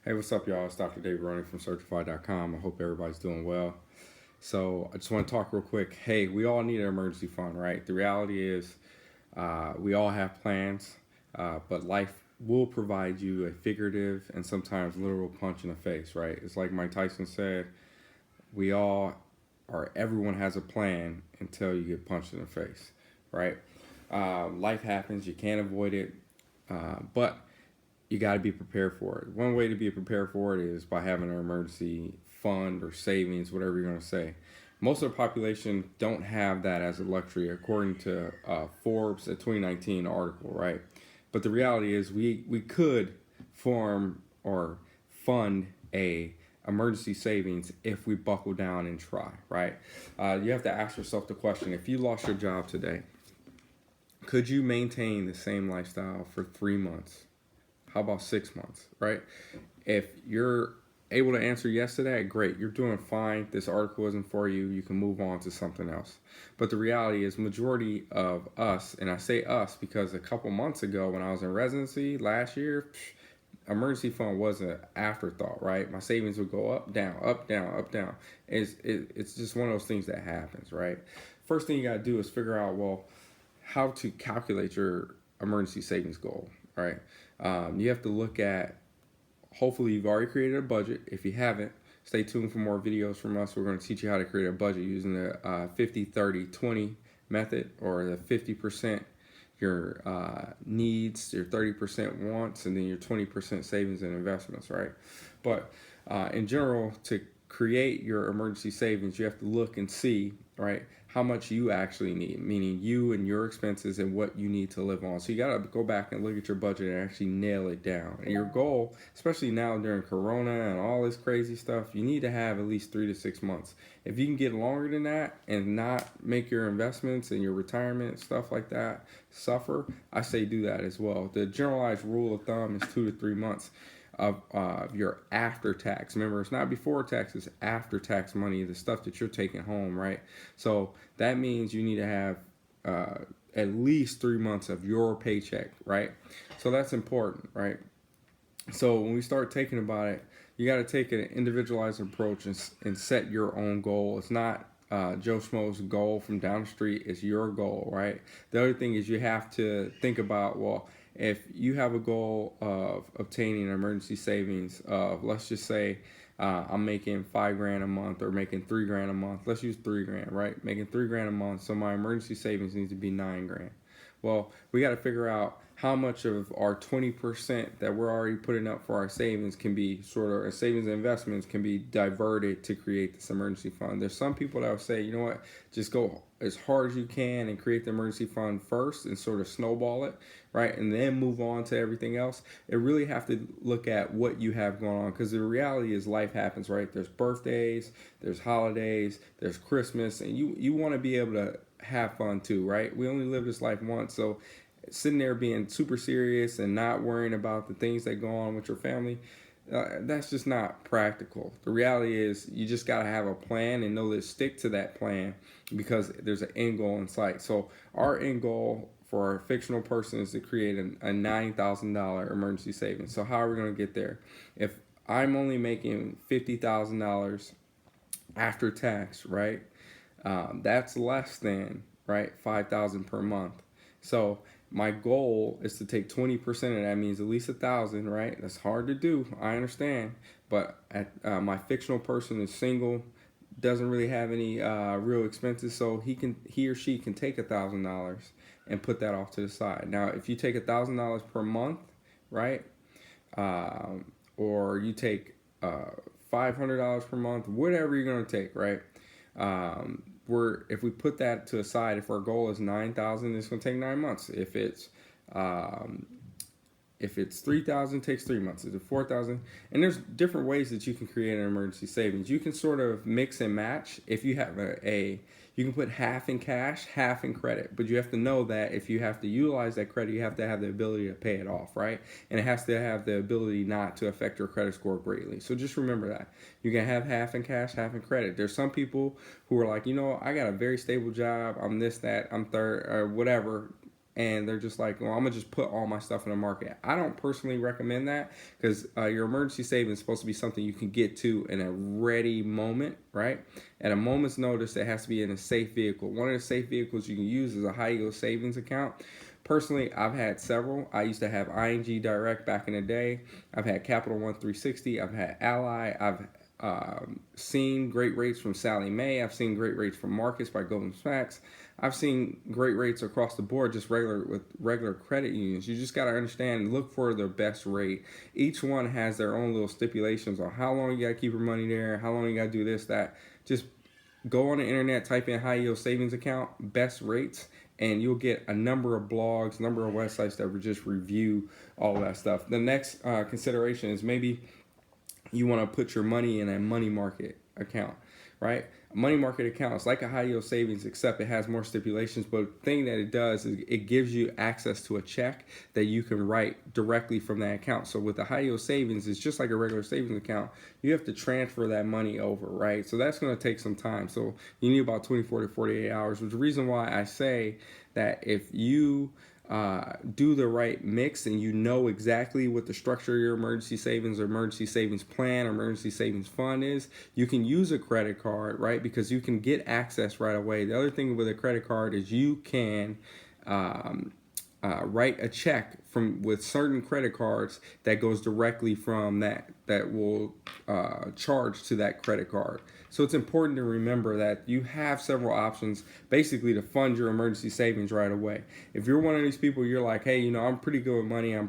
Hey, what's up, y'all? It's Dr. Dave running from Certified.com. I hope everybody's doing well. So, I just want to talk real quick. Hey, we all need an emergency fund, right? The reality is, we all have plans, but life will provide you a figurative and sometimes literal punch in the face, right? It's like Mike Tyson said, we all, or everyone has a plan until you get punched in the face, right? Life happens, you can't avoid it, but you got to be prepared for it. One way to be prepared for it is by having an emergency fund or savings, whatever you're going to say. Most of the population don't have that as a luxury, according to Forbes, a 2019 article, right? But the reality is, we could form or fund a emergency savings if we buckle down and try, right? You have to ask yourself the question: if you lost your job today, could you maintain the same lifestyle for 3 months? How about 6 months, right? If you're able to answer yes to that, great. You're doing fine. This article isn't for you. You can move on to something else. But the reality is, majority of us, and I say us because a couple months ago when I was in residency last year, emergency fund was an afterthought, right? My savings would go up, down, up, down, up, down. It's just one of those things that happens, right? First thing you got to do is figure out, well, how to calculate your emergency savings goal, right? You have to look at, hopefully you've already created a budget. If you haven't, stay tuned for more videos from us. We're going to teach you how to create a budget using the 50-30-20 method, or the 50% your needs, your 30% wants, and then your 20% savings and investments, right? But in general, to create your emergency savings, you have to look and see, right, how much you actually need, meaning you and your expenses and what you need to live on. So you got to go back and look at your budget and actually nail it down. And your goal, especially now during Corona and all this crazy stuff, you need to have at least 3 to 6 months. If you can get longer than that and not make your investments and your retirement, stuff like that, suffer, I say do that as well. The generalized rule of thumb is 2 to 3 months of your after tax. Remember, it's not before taxes, after tax money, the stuff that you're taking home, right? So that means you need to have at least 3 months of your paycheck, right? So that's important, right? So when we start thinking about it, you got to take an individualized approach and set your own goal. It's not Joe Schmo's goal from down the street. It's your goal, right? The other thing is you have to think about, well, if you have a goal of obtaining an emergency savings of, let's just say, I'm making $5 grand a month or making $3 grand a month. Let's use 3 grand, right? Making 3 grand a month. So my emergency savings needs to be 9 grand. Well, we got to figure out how much of our 20% that we're already putting up for our savings can be sort of, our savings and investments can be diverted to create this emergency fund. There's some people that will say, you know what, just go as hard as you can and create the emergency fund first and sort of snowball it, right? And then move on to everything else. It really have to look at what you have going on, because the reality is life happens, right? There's birthdays, there's holidays, there's Christmas, and you want to be able to have fun too, right? We only live this life once, so sitting there being super serious and not worrying about the things that go on with your family, that's just not practical. The reality is you just got to have a plan and know to stick to that plan, because there's an end goal in sight. So our end goal for our fictional person is to create a $9,000 emergency savings. So how are we going to get there? If I'm only making $50,000 after tax, right? That's less than, right, 5,000 per month. So my goal is to take 20% of that, means at least 1,000, right? That's hard to do, I understand. But my fictional person is single, doesn't really have any real expenses, so he or she can take $1,000 and put that off to the side. Now, if you take $1,000 per month, right, or you take $500 per month, whatever you're gonna take, right? If we put that to the side, if our goal is 9,000, it's gonna take 9 months. If it's 3,000, it takes 3 months. If it's 4,000, and there's different ways that you can create an emergency savings. You can sort of mix and match. If you have you can put half in cash, half in credit, but you have to know that if you have to utilize that credit, you have to have the ability to pay it off, right? And it has to have the ability not to affect your credit score greatly. So just remember that. You can have half in cash, half in credit. There's some people who are like, I got a very stable job, I'm this, that, I'm third, or whatever. and they're just like, well, I'm gonna just put all my stuff in the market. I don't personally recommend that because your emergency savings is supposed to be something you can get to in a ready moment, right? At a moment's notice, it has to be in a safe vehicle. One of the safe vehicles you can use is a high yield savings account. Personally, I've had several. I used to have ING Direct back in the day. I've had Capital One 360. I've had Ally. I've seen great rates from Sally Mae. I've seen great rates from Marcus by Goldman Sachs. I've seen great rates across the board, just regular credit unions. You just got to understand and look for the best rate. Each one has their own little stipulations on how long you got to keep your money there, how long you got to do this, that. Just go on the internet, type in high yield savings account, best rates, and you'll get a number of blogs, number of websites that will just review all of that stuff. The next consideration is maybe you want to put your money in a money market account, right? A money market account is like a high yield savings, except it has more stipulations. But the thing that it does is it gives you access to a check that you can write directly from that account. So with the high yield savings, it's just like a regular savings account. You have to transfer that money over, right? So that's going to take some time. So you need about 24 to 48 hours, which is the reason why I say that if you do the right mix and you know exactly what the structure of your emergency savings or emergency savings plan or emergency savings fund is, you can use a credit card, right? Because you can get access right away. The other thing with a credit card is you can write a check with certain credit cards that goes directly from that will charge to that credit card. So it's important to remember that you have several options basically to fund your emergency savings right away. If you're one of these people, you're like, hey, I'm pretty good with money. I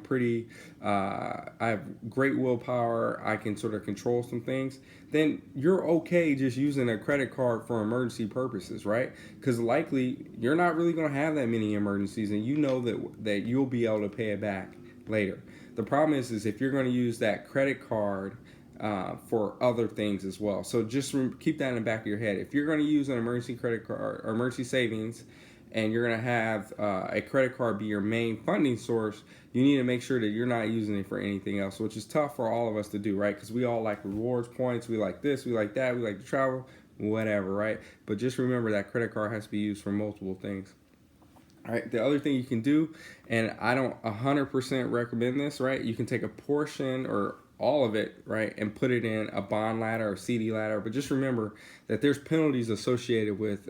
have great willpower. I can sort of control some things. Then you're okay just using a credit card for emergency purposes, right? Because likely you're not really going to have that many emergencies, and you know that you'll be able to pay it back later. The problem is if you're going to use that credit card for other things as well. So just keep that in the back of your head. If you're going to use an emergency credit card or emergency savings, and you're going to have a credit card be your main funding source, you need to make sure that you're not using it for anything else, which is tough for all of us to do, right? Because we all like rewards points, we like this, we like that, we like to travel, whatever, right? But just remember that credit card has to be used for multiple things. All right, the other thing you can do, and I don't 100% recommend this, right? You can take a portion or all of it, right, and put it in a bond ladder or CD ladder. But just remember that there's penalties associated with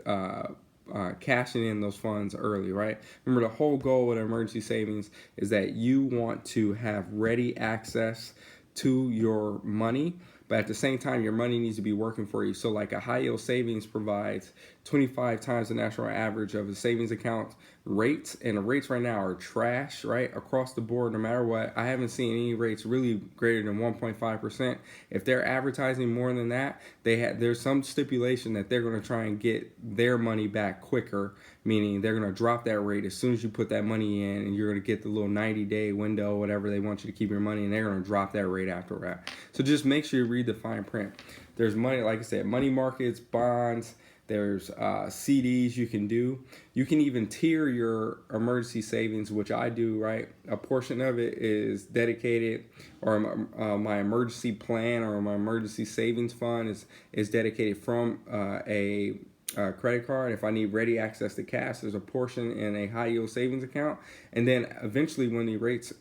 cashing in those funds early, right? Remember, the whole goal with emergency savings is that you want to have ready access to your money, but at the same time, your money needs to be working for you. So like a high yield savings provides 25 times the national average of a savings account rates, and the rates right now are trash, right? Across the board, no matter what. I haven't seen any rates really greater than 1.5%. If they're advertising more than that, there's some stipulation that they're going to try and get their money back quicker, meaning they're going to drop that rate as soon as you put that money in, and you're going to get the little 90-day window, whatever they want you to keep your money, and they're going to drop that rate after that. So just make sure you read the fine print. There's money, like I said, money markets, bonds. There's CDs you can do. You can even tier your emergency savings, which I do, right? A portion of it is dedicated, or my emergency plan or my emergency savings fund is dedicated from a credit card. If I need ready access to cash, there's a portion in a high yield savings account. And then eventually when the rates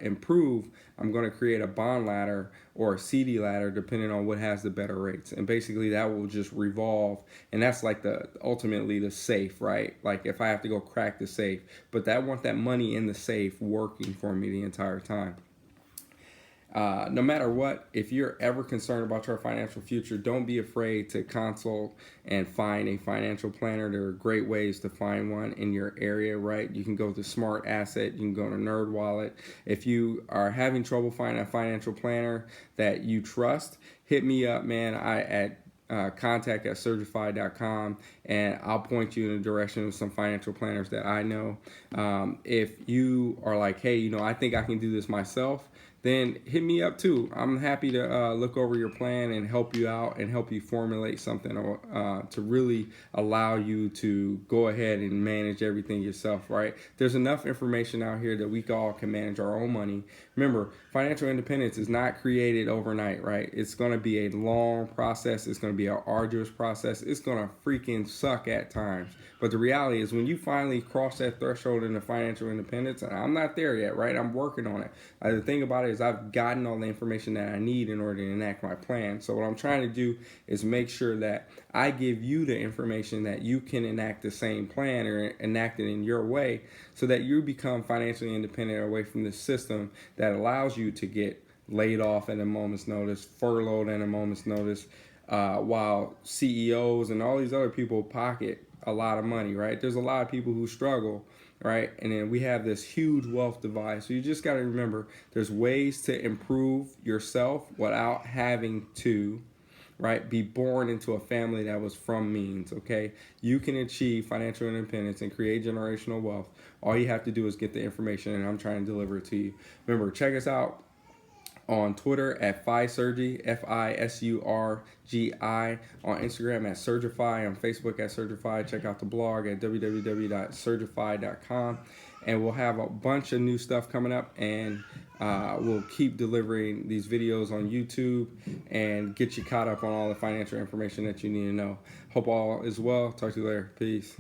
improve, I'm going to create a bond ladder or a CD ladder depending on what has the better rates. And basically that will just revolve, and that's like ultimately the safe, right? Like if I have to go crack the safe, but I want that money in the safe working for me the entire time. No matter what, if you're ever concerned about your financial future, don't be afraid to consult and find a financial planner. There are great ways to find one in your area, right? You can go to Smart Asset, you can go to NerdWallet. If you are having trouble finding a financial planner that you trust, hit me up, man. Contact@certified.com, and I'll point you in the direction of some financial planners that I know. If you are like, hey, I think I can do this myself, then hit me up too. I'm happy to look over your plan and help you out and help you formulate something to really allow you to go ahead and manage everything yourself, right? There's enough information out here that we all can manage our own money. Remember, financial independence is not created overnight, right? It's going to be a long process. It's going to be an arduous process. It's going to freaking suck at times. But the reality is when you finally cross that threshold into financial independence, and I'm not there yet, right? I'm working on it. The thing about it is I've gotten all the information that I need in order to enact my plan. So what I'm trying to do is make sure that I give you the information that you can enact the same plan or enact it in your way so that you become financially independent away from the system that allows you to get laid off at a moment's notice, furloughed at a moment's notice, while CEOs and all these other people pocket a lot of money, right? There's a lot of people who struggle, right? And then we have this huge wealth divide. So you just got to remember there's ways to improve yourself without having to, right, be born into a family that was from means, okay? You can achieve financial independence and create generational wealth. All you have to do is get the information, and I'm trying to deliver it to you. Remember, check us out on Twitter at FiSurgi, FISURGI, on Instagram at Surgify, on Facebook at Surgify. Check out the blog at www.surgify.com. And we'll have a bunch of new stuff coming up, and we'll keep delivering these videos on YouTube and get you caught up on all the financial information that you need to know. Hope all is well. Talk to you later. Peace.